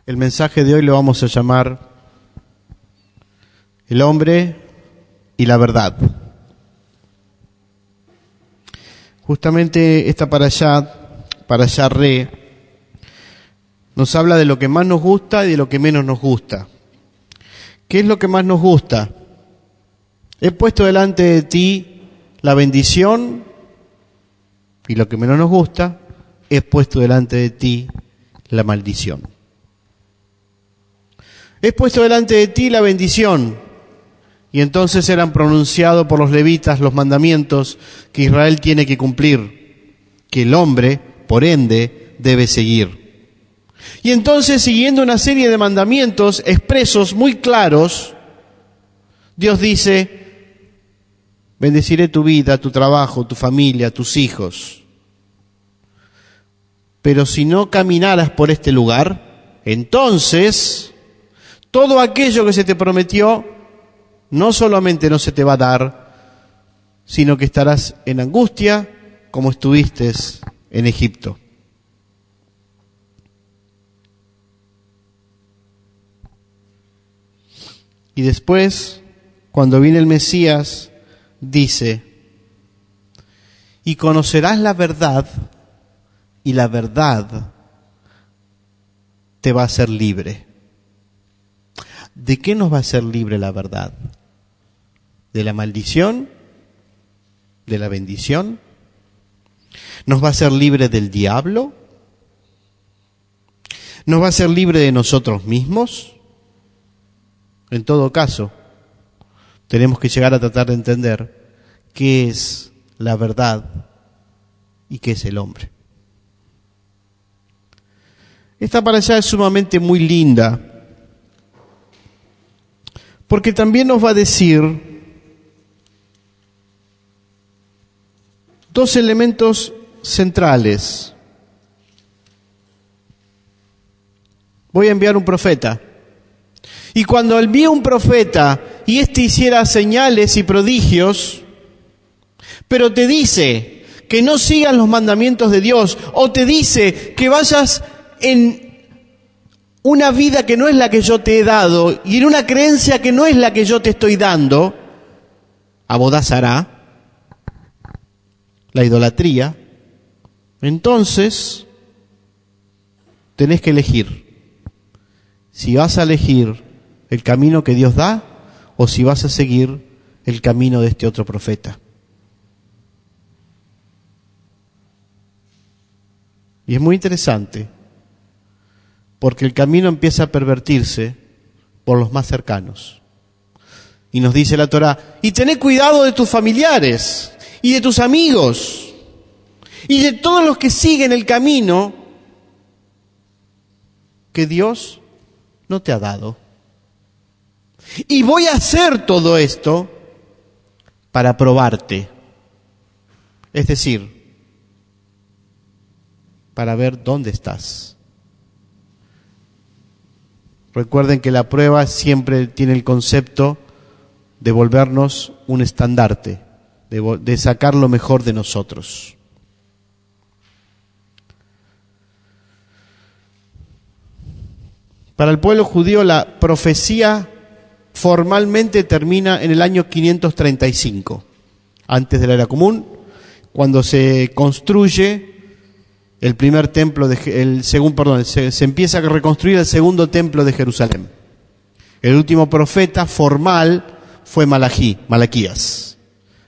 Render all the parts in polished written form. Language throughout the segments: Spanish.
El mensaje de hoy lo vamos a llamar El hombre y la verdad. Justamente esta parashá re, nos habla de lo que más nos gusta y de lo que menos nos gusta. ¿Qué es lo que más nos gusta? He puesto delante de ti la bendición, y lo que menos nos gusta, he puesto delante de ti la maldición. He puesto delante de ti la bendición, y entonces eran pronunciados por los levitas los mandamientos que Israel tiene que cumplir, que el hombre, por ende, debe seguir. Y entonces, siguiendo una serie de mandamientos expresos muy claros, Dios dice: bendeciré tu vida, tu trabajo, tu familia, tus hijos. Pero si no caminaras por este lugar, entonces todo aquello que se te prometió no solamente no se te va a dar, sino que estarás en angustia como estuviste en Egipto. Y después, cuando viene el Mesías, dice: y conocerás la verdad, y la verdad te va a hacer libre. ¿De qué nos va a hacer libre la verdad? ¿De la maldición? ¿De la bendición? ¿Nos va a hacer libre del diablo? ¿Nos va a hacer libre de nosotros mismos? En todo caso, tenemos que llegar a tratar de entender qué es la verdad y qué es el hombre. Esta parashá es sumamente muy linda, porque también nos va a decir dos elementos centrales. Voy a enviar un profeta. Y cuando envíe un profeta y éste hiciera señales y prodigios, pero te dice que no sigas los mandamientos de Dios, o te dice que vayas en una vida que no es la que yo te he dado y en una creencia que no es la que yo te estoy dando, Abodá Zará, la idolatría, entonces tenés que elegir si vas a elegir el camino que Dios da o si vas a seguir el camino de este otro profeta. Y es muy interesante, porque el camino empieza a pervertirse por los más cercanos. Y nos dice la Torá: y tené cuidado de tus familiares y de tus amigos y de todos los que siguen el camino que Dios no te ha dado. Y voy a hacer todo esto para probarte. Es decir, para ver dónde estás. Recuerden que la prueba siempre tiene el concepto de volvernos un estandarte, de sacar lo mejor de nosotros. Para el pueblo judío la profecía formalmente termina en el año 535, antes de la era común, cuando se construye el primer templo, se empieza a reconstruir el segundo templo de Jerusalén. El último profeta formal fue Malaquías.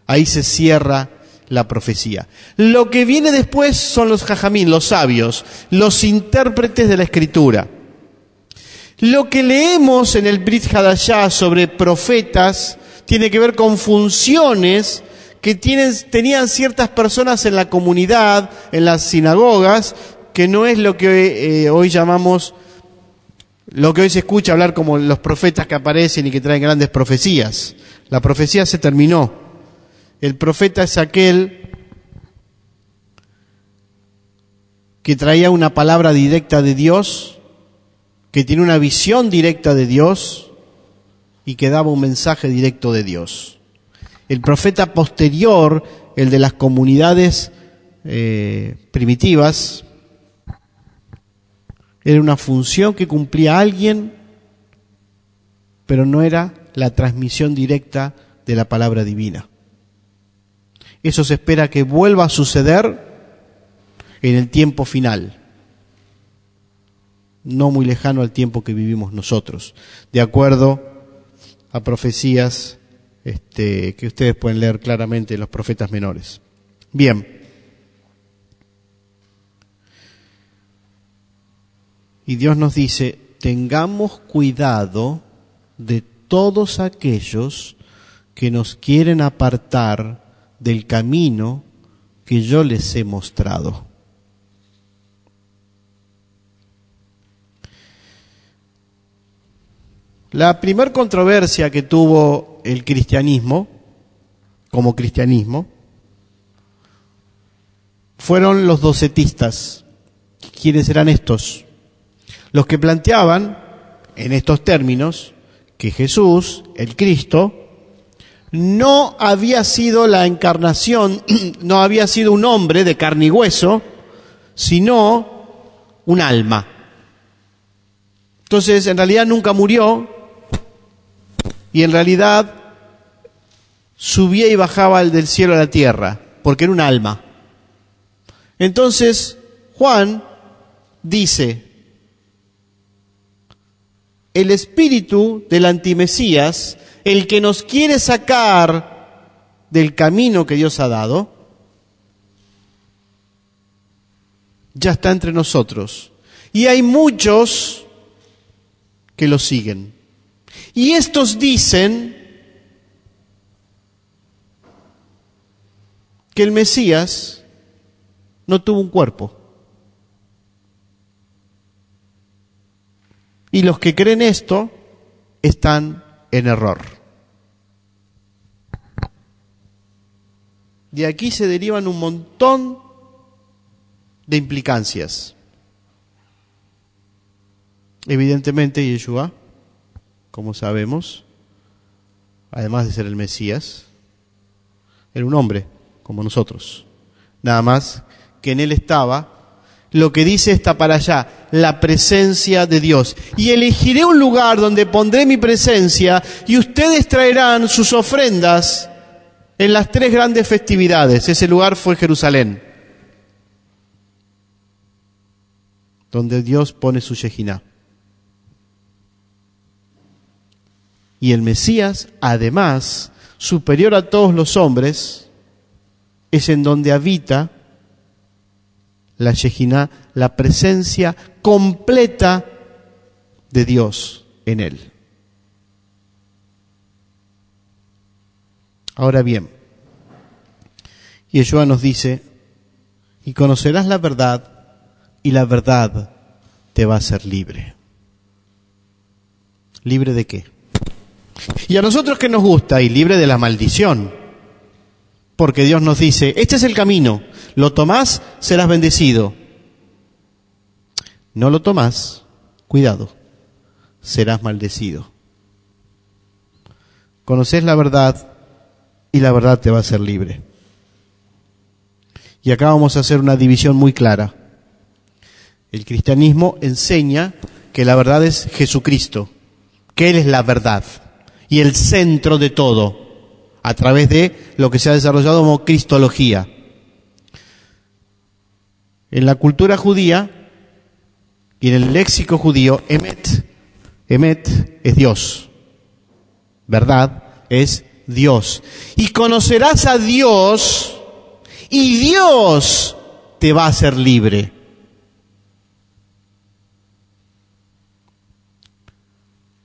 Ahí se cierra la profecía. Lo que viene después son los jajamín, los sabios, los intérpretes de la Escritura. Lo que leemos en el Brit Hadashah sobre profetas tiene que ver con funciones que tenían ciertas personas en la comunidad, en las sinagogas, que no es lo que hoy llamamos, lo que hoy se escucha hablar como los profetas que aparecen y que traen grandes profecías. La profecía se terminó. El profeta es aquel que traía una palabra directa de Dios, que tiene una visión directa de Dios y que daba un mensaje directo de Dios. El profeta posterior, el de las comunidades primitivas, Era una función que cumplía alguien, pero no era la transmisión directa de la palabra divina. Eso se espera que vuelva a suceder en el tiempo final, no muy lejano al tiempo que vivimos nosotros, de acuerdo a profecías que ustedes pueden leer claramente en los profetas menores. Bien. Y Dios nos dice, tengamos cuidado de todos aquellos que nos quieren apartar del camino que yo les he mostrado. La primer controversia que tuvo el cristianismo, como cristianismo, fueron los docetistas. ¿Quiénes eran estos? Los que planteaban, en estos términos, que Jesús, el Cristo, no había sido la encarnación, no había sido un hombre de carne y hueso, sino un alma. Entonces, en realidad nunca murió, y en realidad subía y bajaba del cielo a la tierra, porque era un alma. Entonces, Juan dice, el espíritu del antimesías, el que nos quiere sacar del camino que Dios ha dado, ya está entre nosotros. Y hay muchos que lo siguen. Y estos dicen que el Mesías no tuvo un cuerpo. Y los que creen esto están en error. De aquí se derivan un montón de implicancias. Evidentemente, Yeshua, como sabemos, además de ser el Mesías, era un hombre como nosotros. Nada más que en él estaba lo que dice está para allá, la presencia de Dios. Y elegiré un lugar donde pondré mi presencia y ustedes traerán sus ofrendas en las 3 grandes festividades. Ese lugar fue Jerusalén, donde Dios pone su Shejiná. Y el Mesías, además, superior a todos los hombres, es en donde habita la Shejiná, la presencia completa de Dios en él. Ahora bien, Yeshua nos dice, y conocerás la verdad, y la verdad te va a hacer libre. ¿Libre de qué? Y a nosotros que nos gusta, y libre de la maldición. Porque Dios nos dice, este es el camino, lo tomás, serás bendecido. No lo tomás, cuidado, serás maldecido. Conocés la verdad y la verdad te va a hacer libre. Y acá vamos a hacer una división muy clara. El cristianismo enseña que la verdad es Jesucristo, que Él es la verdad y el centro de todo, a través de lo que se ha desarrollado como cristología. En la cultura judía y en el léxico judío, Emet es Dios. Verdad es Dios. Y conocerás a Dios y Dios te va a hacer libre.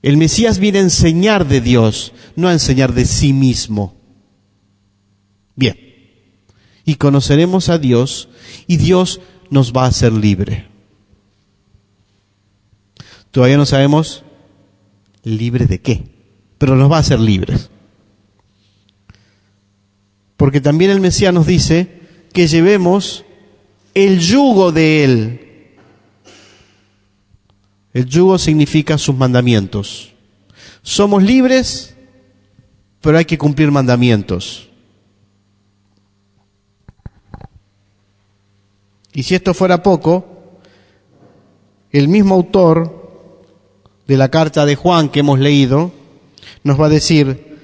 El Mesías viene a enseñar de Dios, no a enseñar de sí mismo. Bien, y conoceremos a Dios y Dios nos va a hacer libre. Todavía no sabemos libre de qué, pero nos va a hacer libres. Porque también el Mesías nos dice que llevemos el yugo de Él. El yugo significa sus mandamientos. Somos libres, pero hay que cumplir mandamientos. Y si esto fuera poco, el mismo autor de la carta de Juan que hemos leído nos va a decir,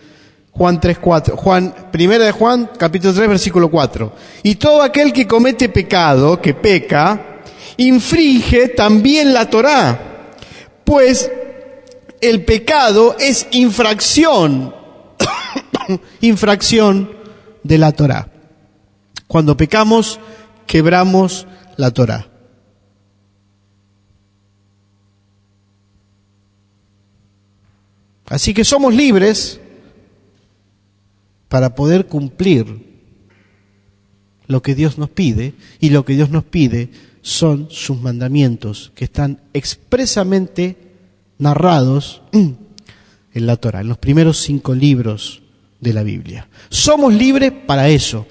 Juan 3:4, primera de Juan, capítulo 3, versículo 4. Y todo aquel que comete pecado, que peca, infringe también la Torá, pues el pecado es infracción de la Torá. Cuando pecamos, quebramos la Torá. Así que somos libres para poder cumplir lo que Dios nos pide, y lo que Dios nos pide son sus mandamientos, que están expresamente narrados en la Torá, en los primeros 5 libros de la Biblia. Somos libres para eso.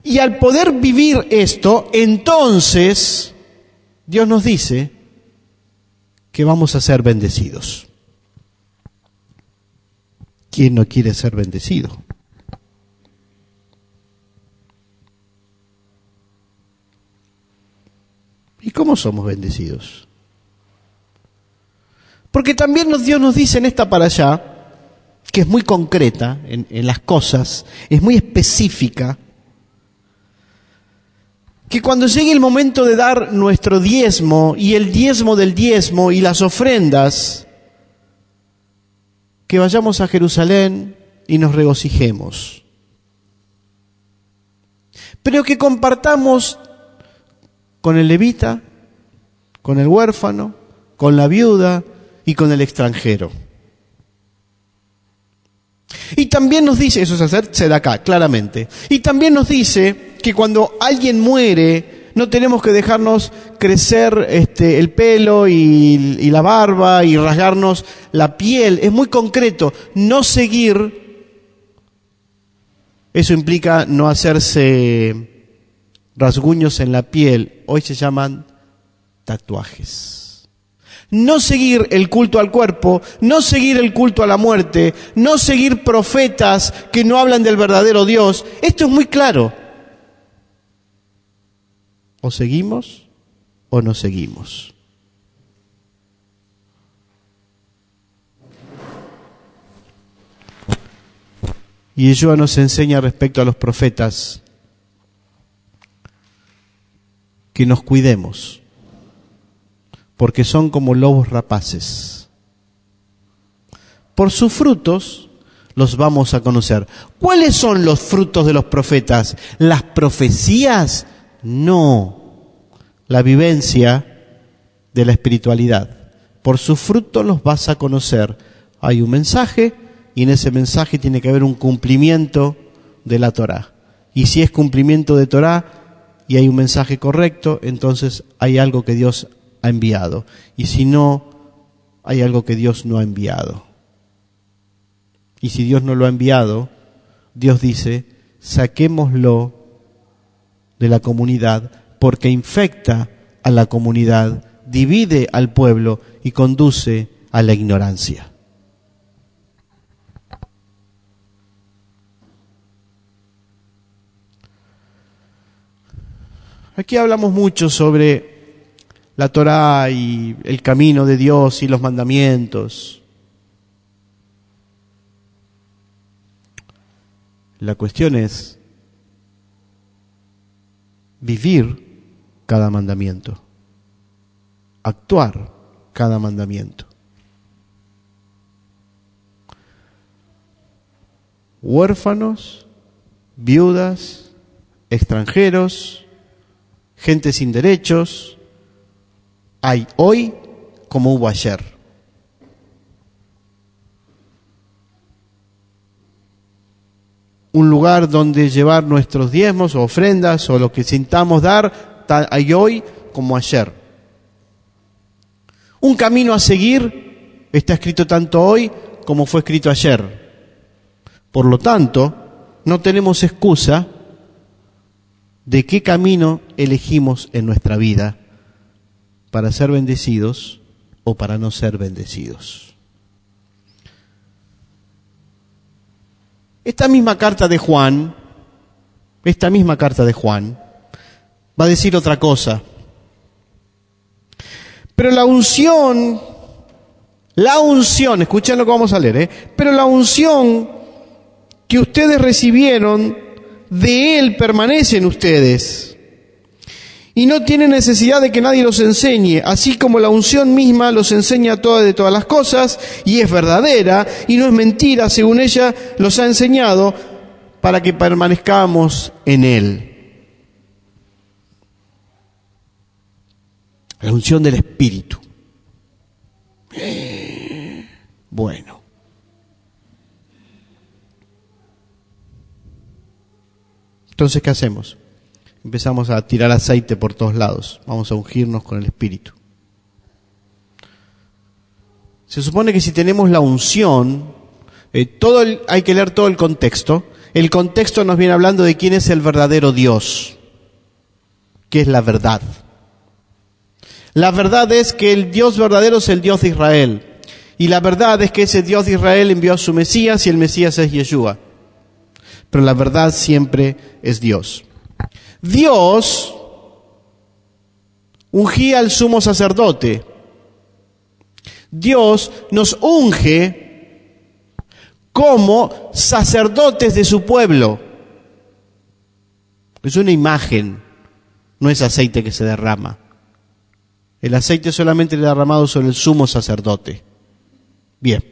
Y al poder vivir esto, entonces Dios nos dice que vamos a ser bendecidos. ¿Quién no quiere ser bendecido? ¿Y cómo somos bendecidos? Porque también Dios nos dice en esta para allá, que es muy concreta en las cosas, es muy específica, que cuando llegue el momento de dar nuestro diezmo y el diezmo del diezmo y las ofrendas, que vayamos a Jerusalén y nos regocijemos. Pero que compartamos con el levita, con el huérfano, con la viuda y con el extranjero. Y también nos dice, eso es hacer tzedaká, claramente. Y también nos dice que cuando alguien muere, no tenemos que dejarnos crecer el pelo y la barba y rasgarnos la piel. Es muy concreto. No seguir, eso implica no hacerse rasguños en la piel. Hoy se llaman tatuajes. No seguir el culto al cuerpo, no seguir el culto a la muerte, no seguir profetas que no hablan del verdadero Dios. Esto es muy claro. O seguimos o no seguimos. Y Yeshua nos enseña respecto a los profetas que nos cuidemos, porque son como lobos rapaces. Por sus frutos los vamos a conocer. ¿Cuáles son los frutos de los profetas? ¿Las profecías? No. La vivencia de la espiritualidad. Por sus frutos los vas a conocer. Hay un mensaje y en ese mensaje tiene que haber un cumplimiento de la Torá. Y si es cumplimiento de Torá y hay un mensaje correcto, entonces hay algo que Dios ha enviado. Y si no, hay algo que Dios no ha enviado. Y si Dios no lo ha enviado, Dios dice, saquémoslo de la comunidad, porque infecta a la comunidad, divide al pueblo y conduce a la ignorancia. Aquí hablamos mucho sobre la Torá y el camino de Dios y los mandamientos. La cuestión es vivir cada mandamiento, actuar cada mandamiento. Huérfanos, viudas, extranjeros, gente sin derechos, hay hoy como hubo ayer. Un lugar donde llevar nuestros diezmos o ofrendas o lo que sintamos dar, hay hoy como ayer. Un camino a seguir está escrito tanto hoy como fue escrito ayer. Por lo tanto, no tenemos excusa de qué camino elegimos en nuestra vida para ser bendecidos o para no ser bendecidos. Esta misma carta de Juan va a decir otra cosa. Pero la unción, escuchen lo que vamos a leer, pero la unción que ustedes recibieron de Él permanece en ustedes. Y no tienen necesidad de que nadie los enseñe, así como la unción misma los enseña de todas las cosas, y es verdadera, y no es mentira, según ella los ha enseñado, para que permanezcamos en Él. La unción del Espíritu. Bueno. Entonces, ¿qué hacemos? Empezamos a tirar aceite por todos lados. Vamos a ungirnos con el Espíritu. Se supone que si tenemos la unción, hay que leer todo el contexto. El contexto nos viene hablando de quién es el verdadero Dios, qué es la verdad. La verdad es que el Dios verdadero es el Dios de Israel. Y la verdad es que ese Dios de Israel envió a su Mesías y el Mesías es Yeshua. Pero la verdad siempre es Dios. Dios ungía al sumo sacerdote. Dios nos unge como sacerdotes de su pueblo. Es una imagen, no es aceite que se derrama. El aceite solamente es derramado sobre el sumo sacerdote. Bien.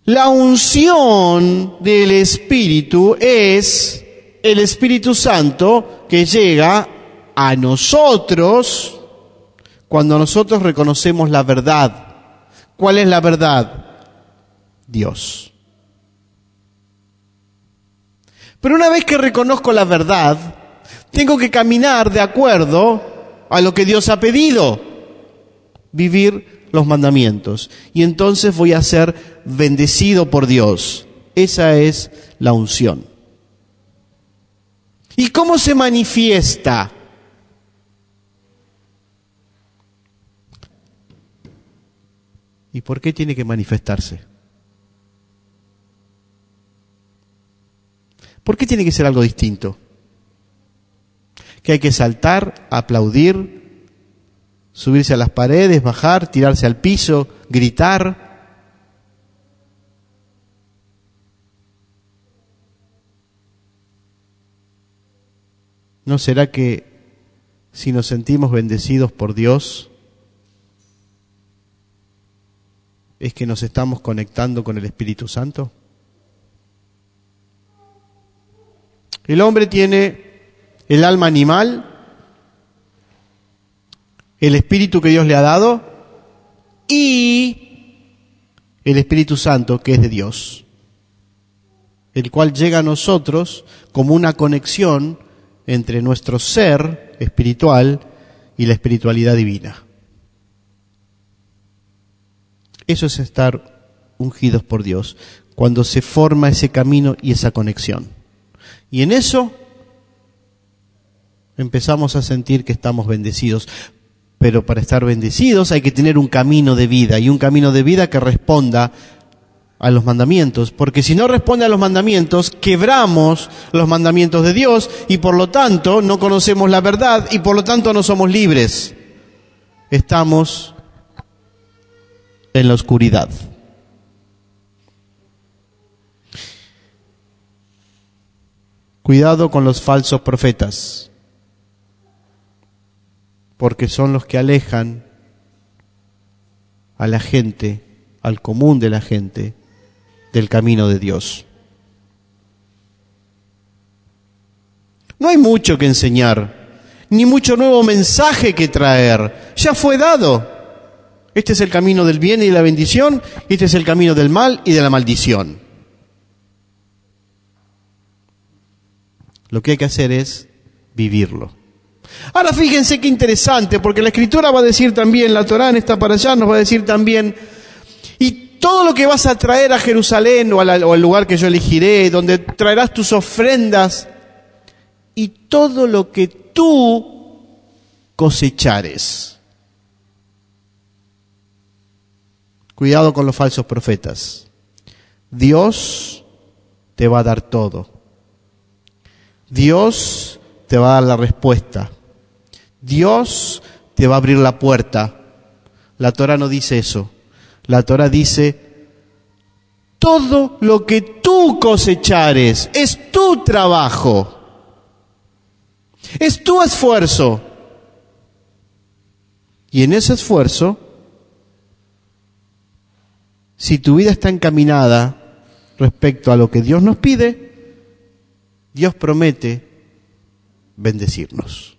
La unción del Espíritu es el Espíritu Santo que llega a nosotros cuando nosotros reconocemos la verdad. ¿Cuál es la verdad? Dios. Pero una vez que reconozco la verdad, tengo que caminar de acuerdo a lo que Dios ha pedido, vivir los mandamientos. Y entonces voy a ser bendecido por Dios. Esa es la unción. ¿Y cómo se manifiesta? ¿Y por qué tiene que manifestarse? ¿Por qué tiene que ser algo distinto? Que hay que saltar, aplaudir, subirse a las paredes, bajar, tirarse al piso, gritar. ¿No será que si nos sentimos bendecidos por Dios, es que nos estamos conectando con el Espíritu Santo? El hombre tiene el alma animal, el espíritu que Dios le ha dado y el Espíritu Santo que es de Dios, el cual llega a nosotros como una conexión entre nuestro ser espiritual y la espiritualidad divina. Eso es estar ungidos por Dios, cuando se forma ese camino y esa conexión. Y en eso empezamos a sentir que estamos bendecidos. Pero para estar bendecidos hay que tener un camino de vida, y un camino de vida que responda a los mandamientos. Porque si no responde a los mandamientos, quebramos los mandamientos de Dios y por lo tanto no conocemos la verdad y por lo tanto no somos libres. Estamos en la oscuridad. Cuidado con los falsos profetas, porque son los que alejan a la gente, al común de la gente, del camino de Dios. No hay mucho que enseñar, ni mucho nuevo mensaje que traer. Ya fue dado. Este es el camino del bien y de la bendición, y este es el camino del mal y de la maldición. Lo que hay que hacer es vivirlo. Ahora fíjense qué interesante, porque la Escritura va a decir también, la Torá en esta para allá nos va a decir también, y todo lo que vas a traer a Jerusalén o al lugar que yo elegiré, donde traerás tus ofrendas, y todo lo que tú cosechares. Cuidado con los falsos profetas. Dios te va a dar todo. Dios te va a dar la respuesta. Dios te va a abrir la puerta. La Torá no dice eso. La Torá dice, todo lo que tú cosechares es tu trabajo, es tu esfuerzo. Y en ese esfuerzo, si tu vida está encaminada respecto a lo que Dios nos pide, Dios promete bendecirnos.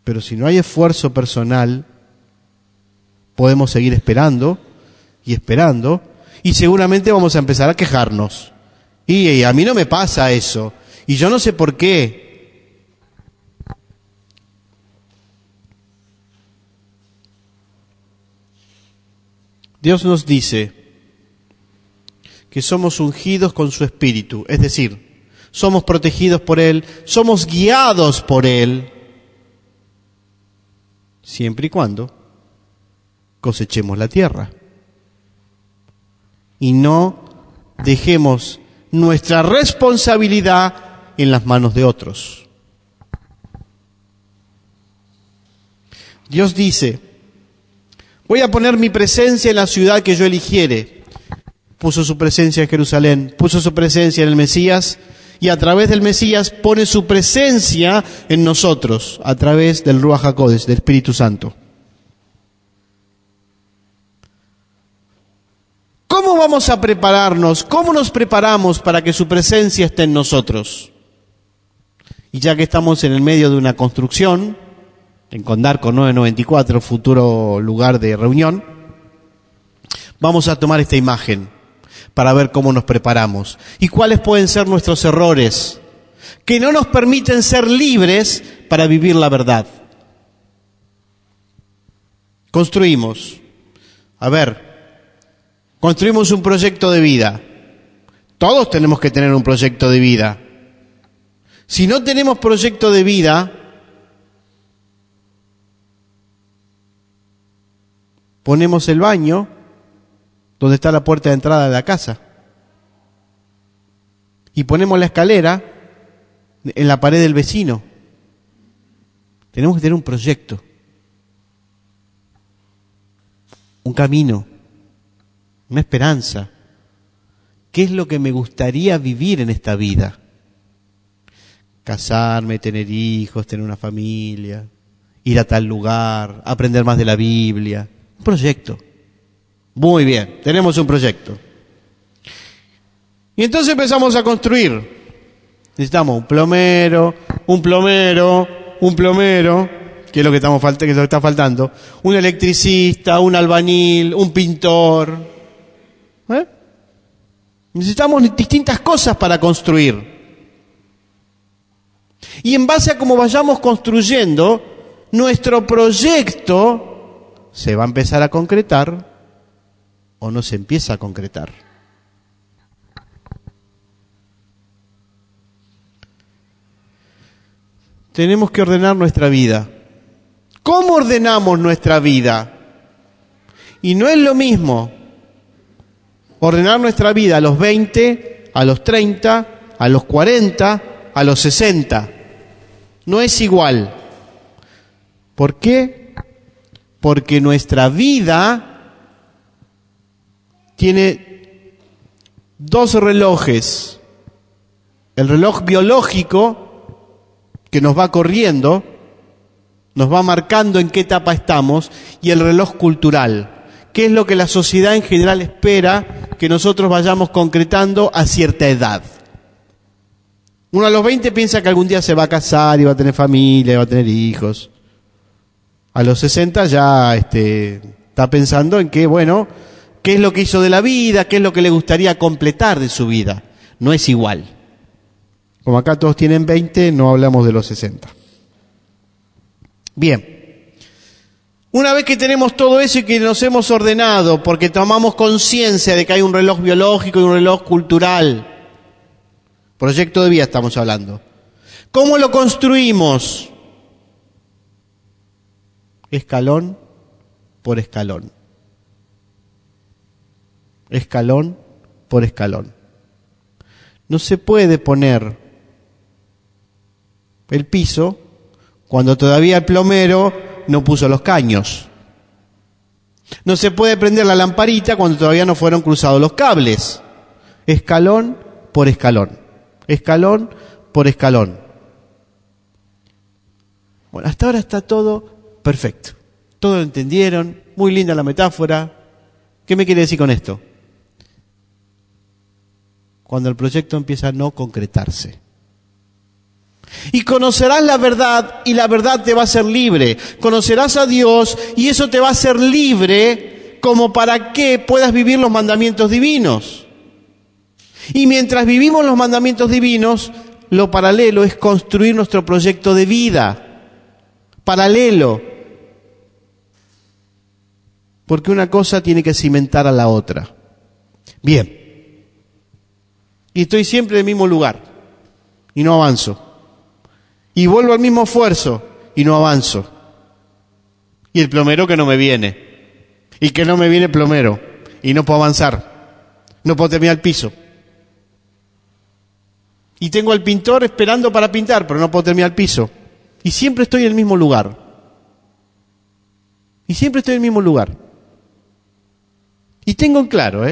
Pero si no hay esfuerzo personal, podemos seguir esperando y esperando, y seguramente vamos a empezar a quejarnos. Y a mí no me pasa eso, y yo no sé por qué. Dios nos dice que somos ungidos con su Espíritu, es decir, somos protegidos por Él, somos guiados por Él, siempre y cuando cosechemos la tierra. Y no dejemos nuestra responsabilidad en las manos de otros. Dios dice, voy a poner mi presencia en la ciudad que yo eligiere. Puso su presencia en Jerusalén, puso su presencia en el Mesías, y a través del Mesías pone su presencia en nosotros, a través del Ruach HaKodesh, del Espíritu Santo. ¿Cómo vamos a prepararnos? ¿Cómo nos preparamos para que su presencia esté en nosotros? Y ya que estamos en el medio de una construcción, en Condarco 994, futuro lugar de reunión, vamos a tomar esta imagen para ver cómo nos preparamos y cuáles pueden ser nuestros errores que no nos permiten ser libres para vivir la verdad. Construimos un proyecto de vida. Todos tenemos que tener un proyecto de vida. Si no tenemos proyecto de vida, ponemos el baño donde está la puerta de entrada de la casa. Y ponemos la escalera en la pared del vecino. Tenemos que tener un proyecto, un camino, una esperanza. ¿Qué es lo que me gustaría vivir en esta vida? Casarme, tener hijos, tener una familia, ir a tal lugar, aprender más de la Biblia. Un proyecto. Muy bien, tenemos un proyecto. Y entonces empezamos a construir. Necesitamos un plomero, que es lo que está faltando, un electricista, un albañil, un pintor. Necesitamos distintas cosas para construir. Y en base a cómo vayamos construyendo, nuestro proyecto se va a empezar a concretar o no se empieza a concretar. Tenemos que ordenar nuestra vida. ¿Cómo ordenamos nuestra vida? Y no es lo mismo ordenar nuestra vida a los 20, a los 30, a los 40, a los 60. No es igual. ¿Por qué? Porque nuestra vida tiene dos relojes. El reloj biológico, que nos va corriendo, nos va marcando en qué etapa estamos, y el reloj cultural, que es lo que la sociedad en general espera que nosotros vayamos concretando a cierta edad. Uno a los 20 piensa que algún día se va a casar y va a tener familia y va a tener hijos. A los 60 ya está pensando en que, qué es lo que hizo de la vida, qué es lo que le gustaría completar de su vida. No es igual. Como acá todos tienen 20, no hablamos de los 60. Bien. Una vez que tenemos todo eso y que nos hemos ordenado, porque tomamos conciencia de que hay un reloj biológico y un reloj cultural, proyecto de vida estamos hablando, ¿cómo lo construimos? Escalón por escalón. Escalón por escalón. No se puede poner el piso cuando todavía el plomero no puso los caños. No se puede prender la lamparita cuando todavía no fueron cruzados los cables. Escalón por escalón. Escalón por escalón. Bueno, hasta ahora está todo perfecto. Todo lo entendieron. Muy linda la metáfora. ¿Qué me quiere decir con esto? Cuando el proyecto empieza a no concretarse. Y conocerás la verdad y la verdad te va a hacer libre. Conocerás a Dios y eso te va a hacer libre como para que puedas vivir los mandamientos divinos. Y mientras vivimos los mandamientos divinos, lo paralelo es construir nuestro proyecto de vida. Paralelo. Porque una cosa tiene que cimentar a la otra. Bien. Y estoy siempre en el mismo lugar. Y no avanzo. Y vuelvo al mismo esfuerzo. Y no avanzo. Y el plomero que no me viene. Y que no me viene el plomero. Y no puedo avanzar. No puedo terminar el piso. Y tengo al pintor esperando para pintar, pero no puedo terminar el piso. Y siempre estoy en el mismo lugar. Y siempre estoy en el mismo lugar. Y tengo en claro,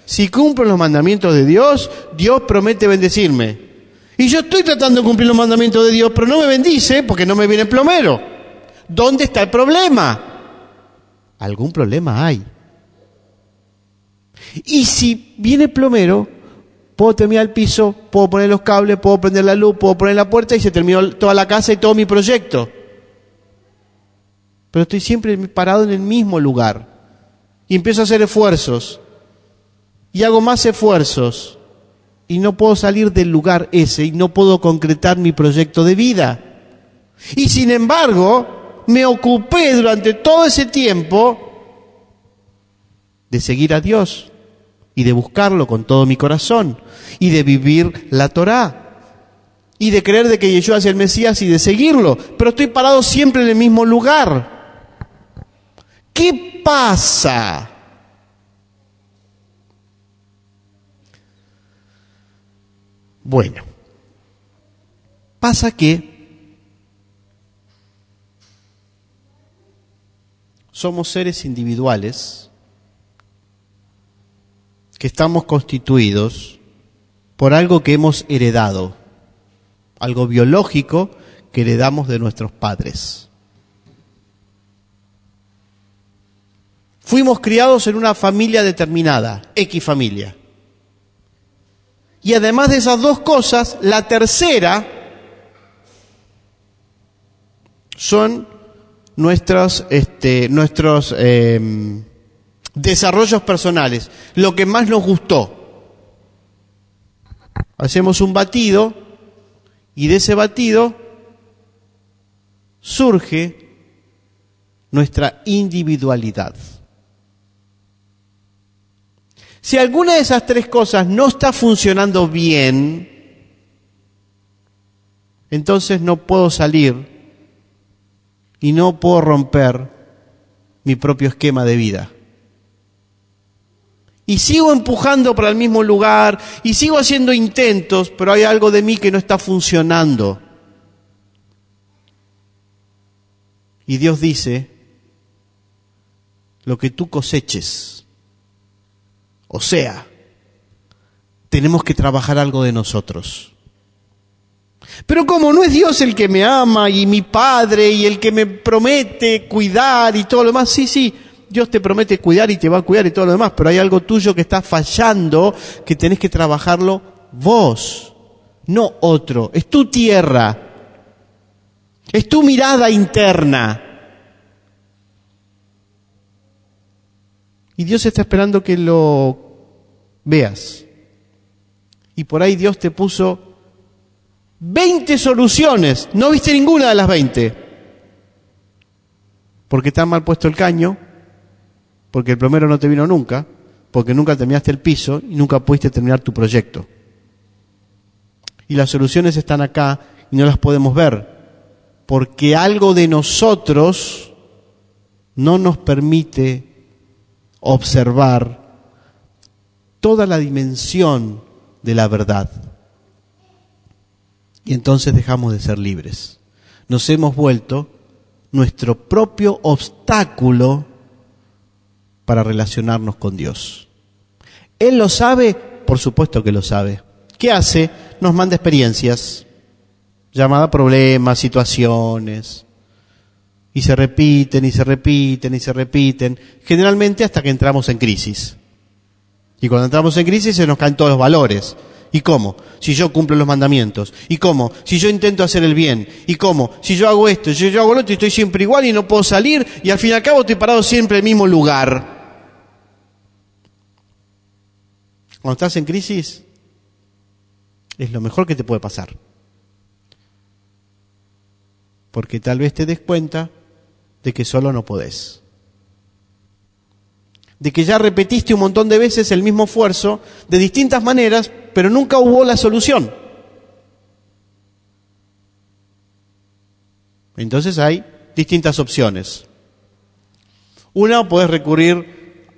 si cumplo los mandamientos de Dios, Dios promete bendecirme. Y yo estoy tratando de cumplir los mandamientos de Dios, pero no me bendice porque no me viene el plomero. ¿Dónde está el problema? Algún problema hay. Y si viene el plomero, puedo terminar el piso, puedo poner los cables, puedo prender la luz, puedo poner la puerta y se terminó toda la casa y todo mi proyecto. Pero estoy siempre parado en el mismo lugar. Y empiezo a hacer esfuerzos. Y hago más esfuerzos. Y no puedo salir del lugar ese y no puedo concretar mi proyecto de vida. Y sin embargo, me ocupé durante todo ese tiempo de seguir a Dios y de buscarlo con todo mi corazón y de vivir la Torá y de creer de que Yeshua es el Mesías y de seguirlo. Pero estoy parado siempre en el mismo lugar. ¿Qué pasa? Bueno, pasa que somos seres individuales que estamos constituidos por algo que hemos heredado, algo biológico que heredamos de nuestros padres. Fuimos criados en una familia determinada, X familia. Y además de esas dos cosas, la tercera son nuestros desarrollos personales, lo que más nos gustó. Hacemos un batido y de ese batido surge nuestra individualidad. Si alguna de esas tres cosas no está funcionando bien, entonces no puedo salir y no puedo romper mi propio esquema de vida. Y sigo empujando para el mismo lugar y sigo haciendo intentos, pero hay algo de mí que no está funcionando. Y Dios dice, lo que tú coseches. O sea, tenemos que trabajar algo de nosotros. Pero como no es Dios el que me ama y mi Padre y el que me promete cuidar y todo lo demás, sí, Dios te promete cuidar y te va a cuidar y todo lo demás, pero hay algo tuyo que está fallando, que tenés que trabajarlo vos, no otro. Es tu tierra, es tu mirada interna. Y Dios está esperando que lo veas. Y por ahí Dios te puso 20 soluciones. No viste ninguna de las 20. Porque está mal puesto el caño, porque el plomero no te vino nunca, porque nunca terminaste el piso y nunca pudiste terminar tu proyecto. Y las soluciones están acá y no las podemos ver, porque algo de nosotros no nos permite observar toda la dimensión de la verdad. Y entonces dejamos de ser libres. Nos hemos vuelto nuestro propio obstáculo para relacionarnos con Dios. ¿Él lo sabe? Por supuesto que lo sabe. ¿Qué hace? Nos manda experiencias, llamadas problemas, situaciones, y se repiten, y se repiten, y se repiten, generalmente hasta que entramos en crisis. Y cuando entramos en crisis se nos caen todos los valores. ¿Y cómo? Si yo cumplo los mandamientos. ¿Y cómo? Si yo intento hacer el bien. ¿Y cómo? Si yo hago esto, si yo hago lo otro y estoy siempre igual y no puedo salir y al fin y al cabo estoy parado siempre en el mismo lugar. Cuando estás en crisis, es lo mejor que te puede pasar. Porque tal vez te des cuenta de que solo no podés. De que ya repetiste un montón de veces el mismo esfuerzo de distintas maneras, pero nunca hubo la solución. Entonces hay distintas opciones. Una, podés recurrir,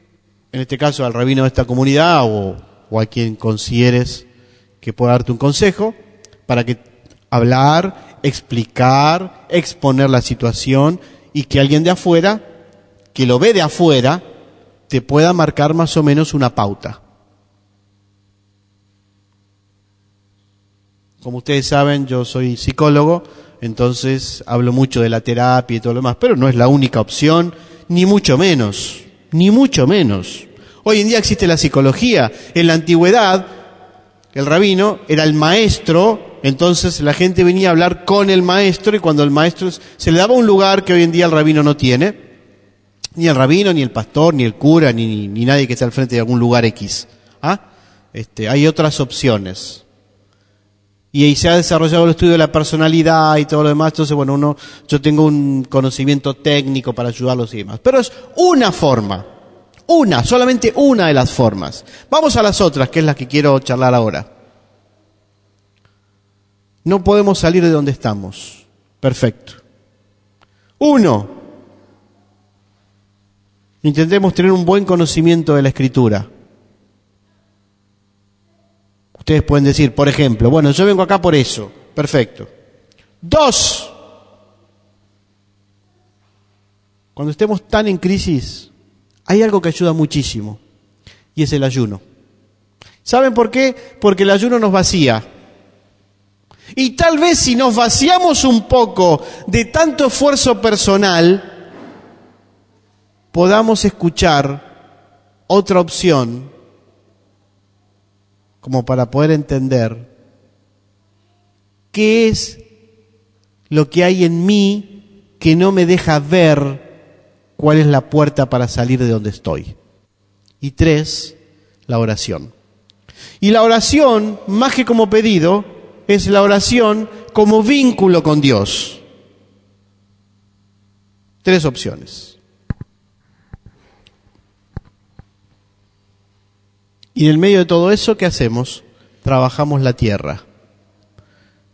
en este caso, al rabino de esta comunidad o a quien consideres que pueda darte un consejo para que hablar, explicar, exponer la situación y que alguien de afuera, que lo ve de afuera, te pueda marcar más o menos una pauta. Como ustedes saben, yo soy psicólogo, entonces hablo mucho de la terapia y todo lo demás, pero no es la única opción, ni mucho menos, ni mucho menos. Hoy en día existe la psicología. En la antigüedad, el rabino era el maestro, entonces la gente venía a hablar con el maestro y cuando el maestro se le daba un lugar que hoy en día el rabino no tiene, ni el rabino, ni el pastor, ni el cura, ni nadie que esté al frente de algún lugar X. Hay otras opciones. Y ahí se ha desarrollado el estudio de la personalidad y todo lo demás, entonces bueno, yo tengo un conocimiento técnico para ayudarlos y demás. Pero es una forma. Solamente una de las formas. Vamos a las otras, que es la que quiero charlar ahora. No podemos salir de donde estamos. Perfecto. 1. Intentemos tener un buen conocimiento de la Escritura. Ustedes pueden decir, por ejemplo, bueno, yo vengo acá por eso. Perfecto. 2. Cuando estemos tan en crisis, hay algo que ayuda muchísimo, y es el ayuno. ¿Saben por qué? Porque el ayuno nos vacía. Y tal vez si nos vaciamos un poco de tanto esfuerzo personal, podamos escuchar otra opción como para poder entender qué es lo que hay en mí que no me deja ver cuál es la puerta para salir de donde estoy. Y 3, la oración. Y la oración, más que como pedido, es la oración como vínculo con Dios. 3 opciones. Y en el medio de todo eso, ¿qué hacemos? Trabajamos la tierra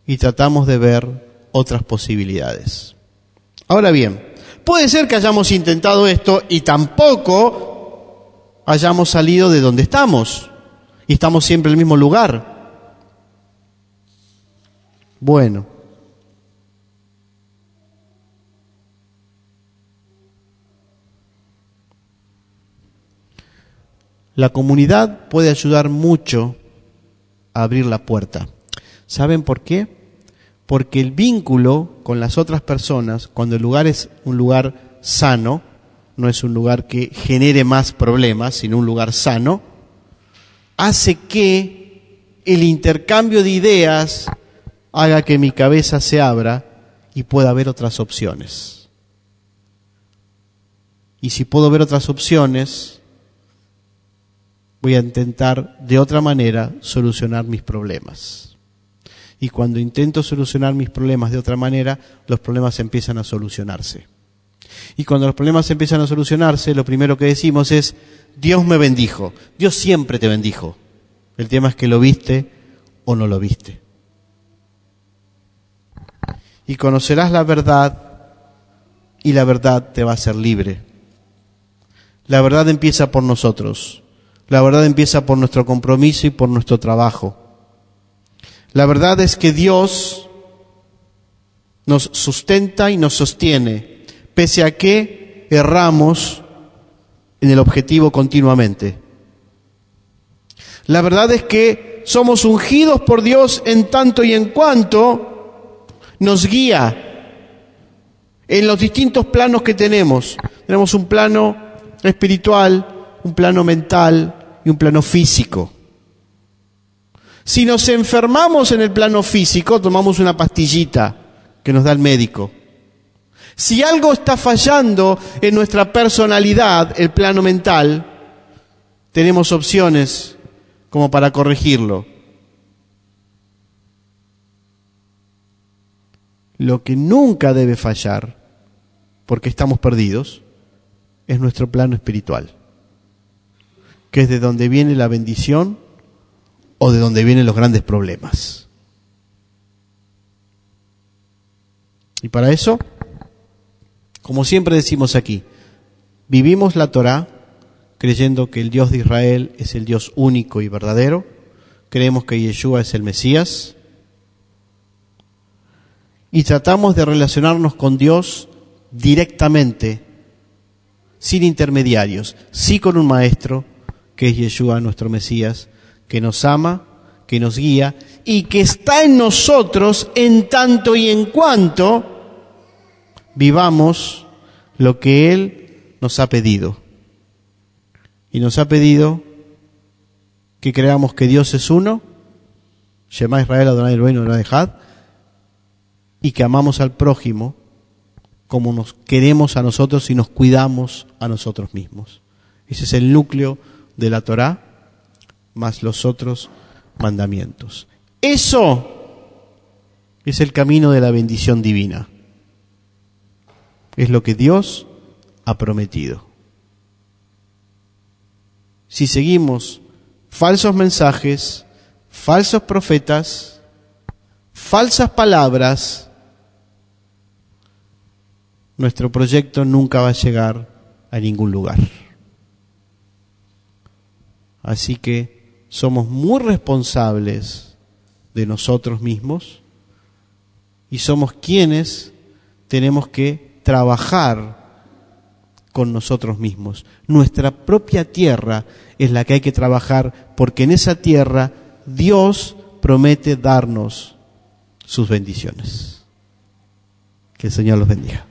y tratamos de ver otras posibilidades. Ahora bien, puede ser que hayamos intentado esto y tampoco hayamos salido de donde estamos y estamos siempre en el mismo lugar. Bueno, la comunidad puede ayudar mucho a abrir la puerta. ¿Saben por qué? Porque el vínculo con las otras personas, cuando el lugar es un lugar sano, no es un lugar que genere más problemas, sino un lugar sano, hace que el intercambio de ideas haga que mi cabeza se abra y pueda ver otras opciones. Y si puedo ver otras opciones, voy a intentar de otra manera solucionar mis problemas. Y cuando intento solucionar mis problemas de otra manera, los problemas empiezan a solucionarse. Y cuando los problemas empiezan a solucionarse, lo primero que decimos es, Dios me bendijo. Dios siempre te bendijo. El tema es que lo viste o no lo viste. Y conocerás la verdad y la verdad te va a hacer libre. La verdad empieza por nosotros. La verdad empieza por nuestro compromiso y por nuestro trabajo. La verdad es que Dios nos sustenta y nos sostiene pese a que erramos en el objetivo continuamente. La verdad es que somos ungidos por Dios en tanto y en cuanto nos guía en los distintos planos que tenemos. Tenemos un plano espiritual, un plano mental y un plano físico. Si nos enfermamos en el plano físico, tomamos una pastillita que nos da el médico. Si algo está fallando en nuestra personalidad, el plano mental, tenemos opciones como para corregirlo. Lo que nunca debe fallar, porque estamos perdidos, es nuestro plano espiritual, que es de donde viene la bendición o de donde vienen los grandes problemas. Y para eso, como siempre decimos aquí, vivimos la Torá creyendo que el Dios de Israel es el Dios único y verdadero, creemos que Yeshua es el Mesías, y tratamos de relacionarnos con Dios directamente, sin intermediarios, sí con un maestro, que es Yeshua, nuestro Mesías, que nos ama, que nos guía, y que está en nosotros en tanto y en cuanto vivamos lo que Él nos ha pedido. Y nos ha pedido que creamos que Dios es uno, Shema Israel, Adonai Eloheinu, Adonai Echad, y que amamos al prójimo como nos queremos a nosotros y nos cuidamos a nosotros mismos. Ese es el núcleo de la Torá, más los otros mandamientos. Eso es el camino de la bendición divina. Es lo que Dios ha prometido. Si seguimos falsos mensajes, falsos profetas, falsas palabras, nuestro proyecto nunca va a llegar a ningún lugar. Así que somos muy responsables de nosotros mismos y somos quienes tenemos que trabajar con nosotros mismos. Nuestra propia tierra es la que hay que trabajar, porque en esa tierra Dios promete darnos sus bendiciones. Que el Señor los bendiga.